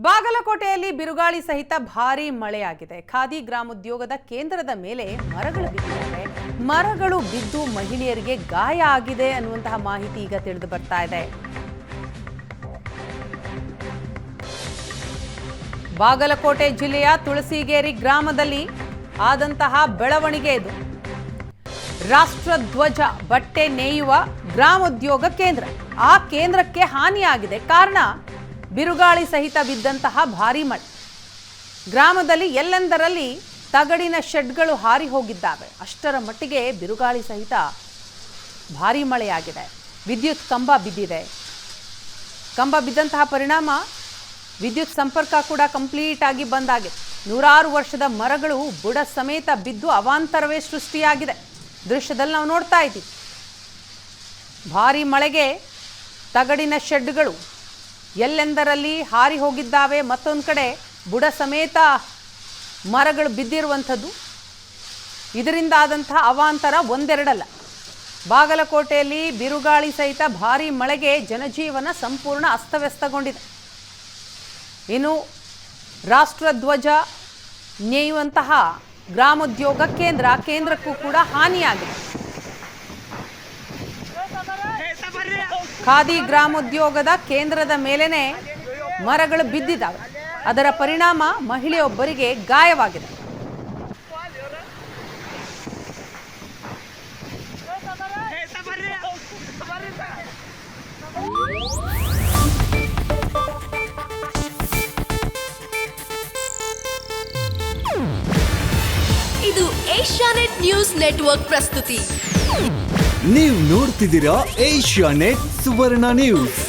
ಬಾಗಲಕೋಟೆಯಲ್ಲಿ ಬಿರುಗಾಳಿ ಸಹಿತ ಭಾರೀ ಮಳೆಯಾಗಿದೆ. ಖಾದಿ ಗ್ರಾಮೋದ್ಯೋಗದ ಕೇಂದ್ರದ ಮೇಲೆ ಮರಗಳು ಬಿದ್ದಿವೆ. ಮರಗಳು ಬಿದ್ದು ಮಹಿಳೆಯರಿಗೆ ಗಾಯ ಆಗಿದೆ ಅನ್ನುವಂತಹ ಮಾಹಿತಿ ಈಗ ತಿಳಿದು ಬರ್ತಾ ಇದೆ. ಬಾಗಲಕೋಟೆ ಜಿಲ್ಲೆಯ ತುಳಸಿಗೇರಿ ಗ್ರಾಮದಲ್ಲಿ ಆದಂತಹ ಬೆಳವಣಿಗೆ ಇದು. ರಾಷ್ಟ್ರಧ್ವಜ ಬಟ್ಟೆ ನೇಯುವ ಗ್ರಾಮೋದ್ಯೋಗ ಕೇಂದ್ರ, ಆ ಕೇಂದ್ರಕ್ಕೆ ಹಾನಿಯಾಗಿದೆ. ಕಾರಣ ಬಿರುಗಾಳಿ ಸಹಿತ ಬಿದ್ದಂತಹ ಭಾರೀ ಮಳೆ. ಗ್ರಾಮದಲ್ಲಿ ಎಲ್ಲೆಂದರಲ್ಲಿ ತಗಡಿನ ಶೆಡ್ಗಳು ಹಾರಿ ಹೋಗಿದ್ದಾವೆ. ಅಷ್ಟರ ಮಟ್ಟಿಗೆ ಬಿರುಗಾಳಿ ಸಹಿತ ಭಾರೀ ಮಳೆಯಾಗಿದೆ. ವಿದ್ಯುತ್ ಕಂಬ ಬಿದ್ದಿದೆ. ಕಂಬ ಬಿದ್ದಂತಹ ಪರಿಣಾಮ ವಿದ್ಯುತ್ ಸಂಪರ್ಕ ಕೂಡ ಕಂಪ್ಲೀಟ್ ಆಗಿ ಬಂದಾಗಿದೆ. ನೂರಾರು ವರ್ಷದ ಮರಗಳು ಬುಡ ಸಮೇತ ಬಿದ್ದು ಅವಾಂತರವೇ ಸೃಷ್ಟಿಯಾಗಿದೆ. ದೃಶ್ಯದಲ್ಲಿ ನಾವು ನೋಡ್ತಾ ಇದ್ದೀವಿ. ಭಾರೀ ಮಳೆಗೆ ತಗಡಿನ ಶೆಡ್ಗಳು ಎಲ್ಲೆಂದರಲ್ಲಿ ಹಾರಿ ಹೋಗಿದ್ದಾವೆ. ಮತ್ತೊಂದು ಕಡೆ ಬುಡ ಸಮೇತ ಮರಗಳು ಬಿದ್ದಿರುವಂಥದ್ದು. ಇದರಿಂದ ಆದಂತಹ ಅವಾಂತರ ಒಂದೆರಡಲ್ಲ. ಬಾಗಲಕೋಟೆಯಲ್ಲಿ ಬಿರುಗಾಳಿ ಸಹಿತ ಭಾರೀ ಮಳೆಗೆ ಜನಜೀವನ ಸಂಪೂರ್ಣ ಅಸ್ತವ್ಯಸ್ತಗೊಂಡಿದೆ. ಇನ್ನು ರಾಷ್ಟ್ರಧ್ವಜ ನೇಯುವಂತಹ ಗ್ರಾಮೋದ್ಯೋಗ ಕೇಂದ್ರಕ್ಕೂ ಕೂಡ ಹಾನಿಯಾಗಿದೆ. ಖಾದಿ ಗ್ರಾಮೋದ್ಯೋಗದ ಕೇಂದ್ರದ ಮೇಲೇನೆ ಮರಗಳು ಬಿದ್ದಿದ್ದಾವೆ. ಅದರ ಪರಿಣಾಮ ಮಹಿಳೆಯೊಬ್ಬರಿಗೆ ಗಾಯವಾಗಿದೆ. ಇದು ಏಷ್ಯಾನೆಟ್ ನ್ಯೂಸ್ ನೆಟ್ವರ್ಕ್ ಪ್ರಸ್ತುತಿ. ನೀವು ನೋಡ್ತಿದ್ದೀರಾ ಏಷ್ಯಾನೆಟ್ ಸುವರ್ಣ ನ್ಯೂಸ್.